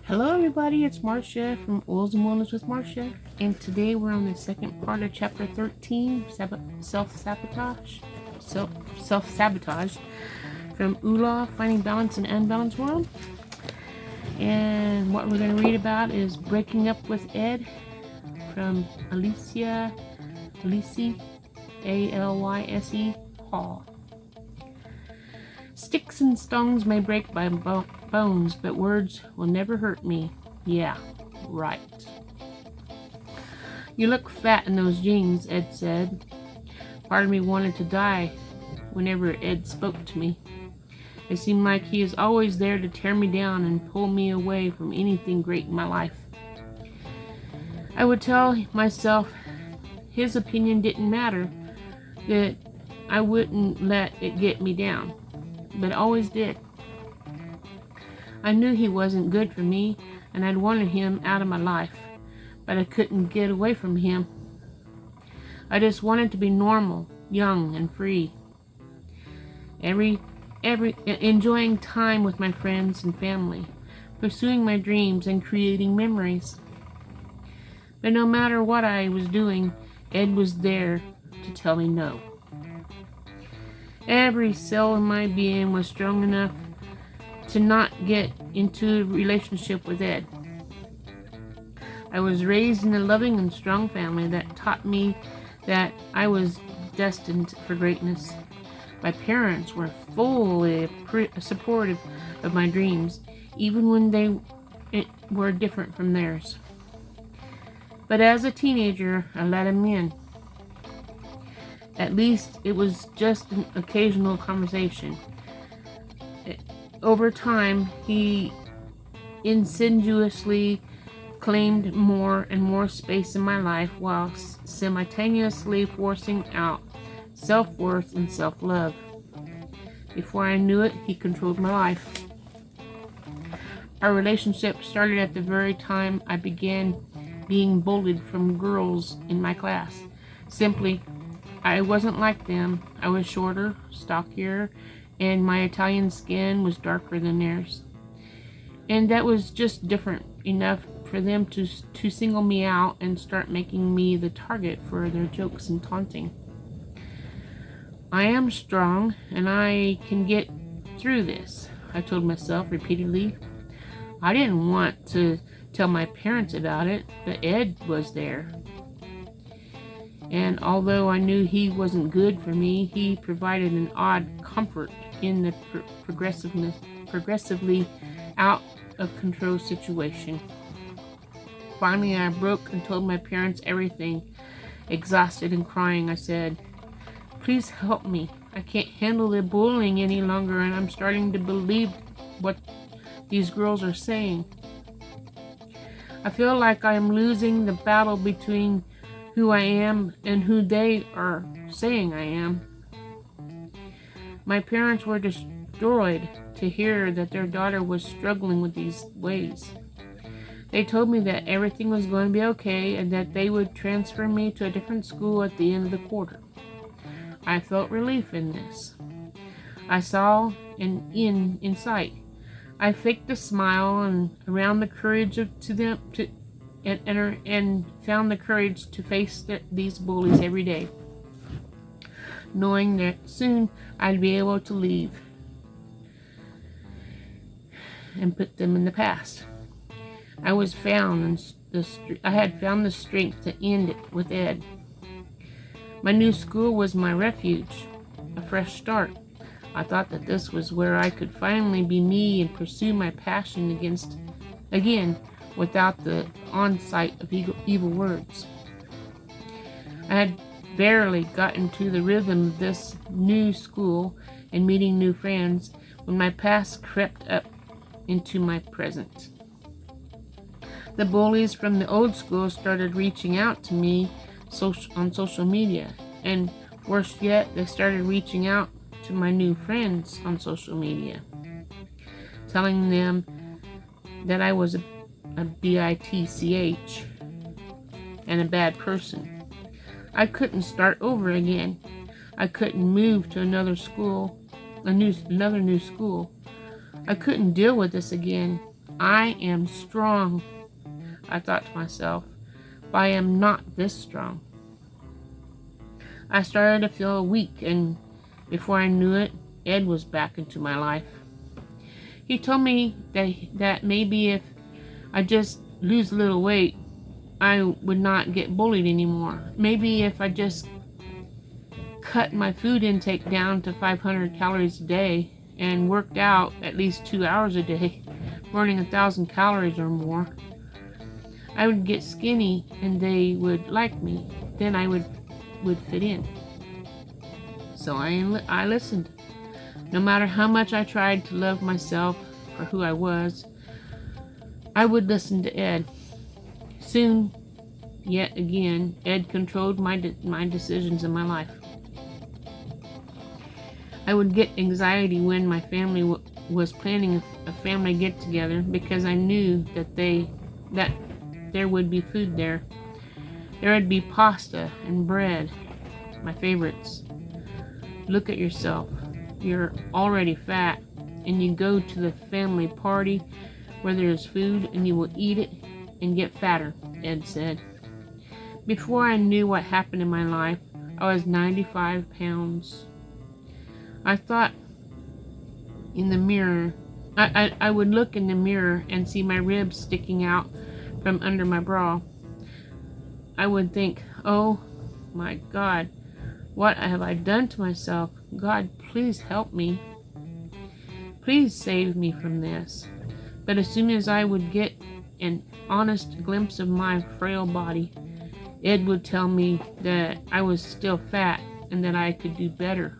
Hello everybody, it's Marcia from Oils and Wellness with Marcia, and today we're on the second part of chapter 13, self-sabotage from Ula, Finding Balance in an Unbalanced World. And what we're going to read about is Breaking Up with Ed from Alyse, A-L-Y-S-E, Hall. Sticks and stones may break my bones, but words will never hurt me. Yeah, right. You look fat in those jeans, Ed said. Part of me wanted to die whenever Ed spoke to me. It seemed like he is always there to tear me down and pull me away from anything great in my life. I would tell myself his opinion didn't matter, that I wouldn't let it get me down, but it always did. I knew he wasn't good for me, and I'd wanted him out of my life, but I couldn't get away from him. I just wanted to be normal, young, and free. Enjoying time with my friends and family, pursuing my dreams and creating memories. But no matter what I was doing, Ed was there to tell me no. Every cell in my being was strong enough to not get into a relationship with Ed. I was raised in a loving and strong family that taught me that I was destined for greatness. My parents were fully supportive of my dreams, even when they were different from theirs. But as a teenager, I let him in. At least it was just an occasional conversation. Over time, he insidiously claimed more and more space in my life while simultaneously forcing out self-worth and self-love. Before I knew it, he controlled my life. Our relationship started at the very time I began being bullied from girls in my class. Simply, I wasn't like them. I was shorter, stockier, and my Italian skin was darker than theirs. And that was just different enough for them to single me out and start making me the target for their jokes and taunting. I am strong, and I can get through this, I told myself repeatedly. I didn't want to tell my parents about it, but Ed was there. And although I knew he wasn't good for me, he provided an odd comfort in the progressively out of control situation. Finally, I broke and told my parents everything. Exhausted and crying, I said, "Please help me. I can't handle the bullying any longer, and I'm starting to believe what these girls are saying. I feel like I am losing the battle between who I am and who they are saying I am." My parents were destroyed to hear that their daughter was struggling with these ways. They told me that everything was going to be okay and that they would transfer me to a different school at the end of the quarter. I felt relief in this. I saw an end in sight. I faked a smile and found the courage to face these bullies every day, knowing that soon I'd be able to leave and put them in the past. I had found the strength to end it with Ed. My new school was my refuge, a fresh start. I thought that this was where I could finally be me and pursue my passion again without the onset of evil words. I had barely gotten to the rhythm of this new school and meeting new friends when my past crept up into my present. The bullies from the old school started reaching out to me on social media, and worse yet, they started reaching out to my new friends on social media, telling them that I was a bitch and a bad person. I couldn't start over again. I couldn't move to another new school. I couldn't deal with this again. I am strong, I thought to myself, but I am not this strong. I started to feel weak, and before I knew it, Ed was back into my life. He told me that maybe if I just lose a little weight, I would not get bullied anymore. Maybe if I just cut my food intake down to 500 calories a day and worked out at least 2 hours a day, burning 1,000 calories or more, I would get skinny and they would like me. Then I would fit in. So I listened. No matter how much I tried to love myself for who I was, I would listen to Ed. Soon, yet again, Ed controlled my decisions in my life. I would get anxiety when my family was planning a family get-together because I knew that there would be food there. There would be pasta and bread, my favorites. Look at yourself. You're already fat, and you go to the family party where there's food and you will eat it and get fatter, Ed said. Before I knew what happened in my life, I was 95 pounds. I thought in the mirror, I would look in the mirror and see my ribs sticking out from under my bra. I would think, oh my God, what have I done to myself? God, please help me. Please save me from this. But as soon as I would get an honest glimpse of my frail body, Ed would tell me that I was still fat and that I could do better.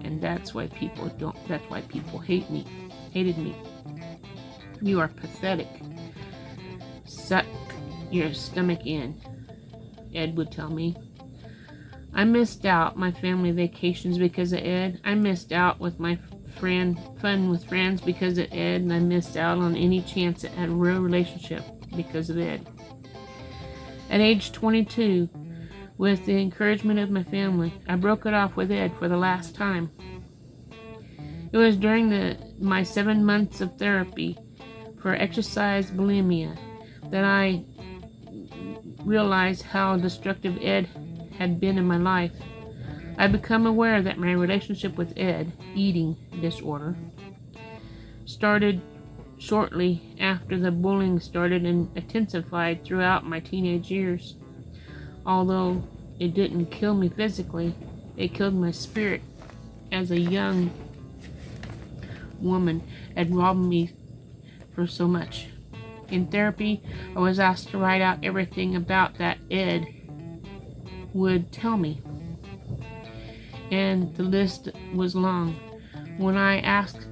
And that's why people hated me. You are pathetic. Suck your stomach in, Ed would tell me. I missed out my family vacations because of Ed. I missed out with my fun with friends because of Ed, and I missed out on any chance at a real relationship because of Ed. At age 22, with the encouragement of my family, I broke it off with Ed for the last time. It was during my 7 months of therapy for exercise bulimia that I realized how destructive Ed had been in my life. I become aware that my relationship with Ed, eating disorder, started shortly after the bullying started and intensified throughout my teenage years. Although it didn't kill me physically, it killed my spirit. As a young woman, had robbed me for so much. In therapy, I was asked to write out everything about that Ed would tell me, and the list was long. When asked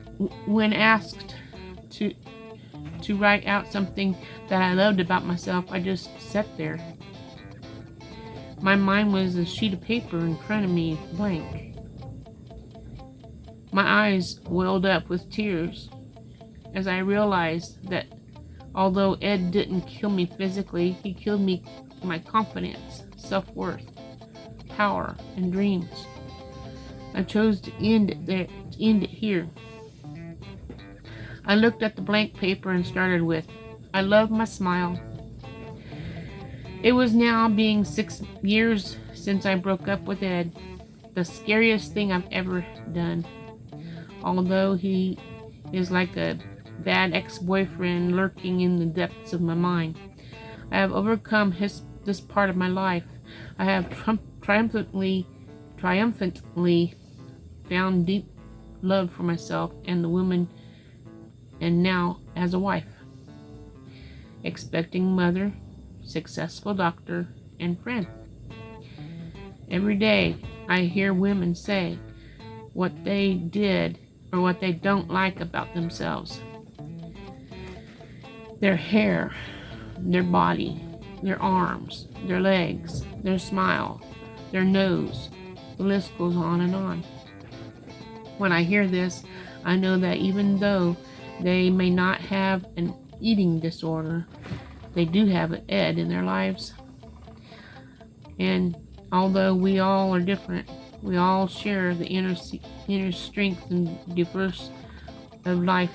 to write out something that I loved about myself, I just sat there. My mind was a sheet of paper in front of me, blank. My eyes welled up with tears as I realized that although Ed didn't kill me physically, he killed me my confidence, self-worth, power, and dreams. I chose to end it here. I looked at the blank paper and started with, I love my smile. It was now being 6 years since I broke up with Ed, the scariest thing I've ever done. Although he is like a bad ex-boyfriend lurking in the depths of my mind, I have overcome this part of my life. I have triumphantly found deep love for myself and the woman, and now as a wife, expecting mother, successful doctor, and friend. Every day I hear women say what they did or what they don't like about themselves. Their hair, their body, their arms, their legs, their smile, their nose. The list goes on and on. When I hear this, I know that even though they may not have an eating disorder, they do have an Ed in their lives. And although we all are different, we all share the inner strength and diverse of life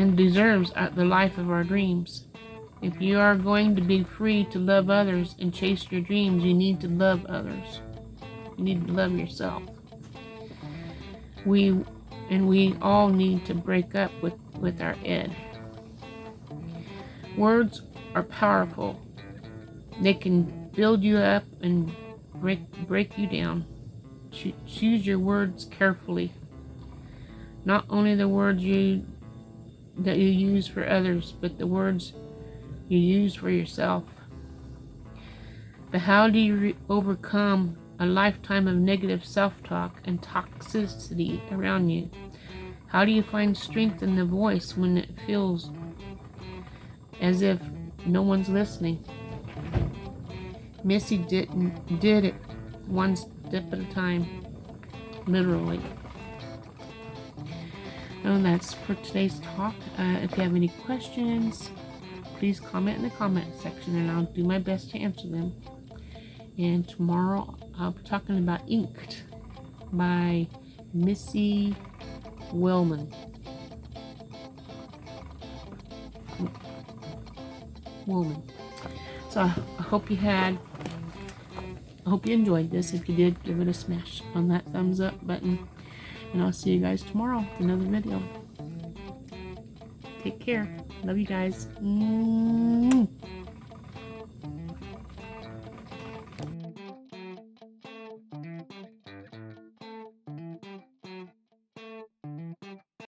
and deserves the life of our dreams. If you are going to be free to love others and chase your dreams, you need to love others. You need to love yourself. We all need to break up with our id. Words are powerful. They can build you up and break you down. Choose your words carefully. Not only the words that you use for others, but the words you use for yourself. But how do you overcome a lifetime of negative self-talk and toxicity around you? How do you find strength in the voice when it feels as if no one's listening? Missy did it one step at a time, literally. And that's for today's talk. If you have any questions, please comment in the comment section and I'll do my best to answer them. And tomorrow I'll be talking about Inked by Missy Wellman. So I hope you enjoyed this. If you did, give it a smash on that thumbs up button. And I'll see you guys tomorrow with another video. Take care. Love you guys.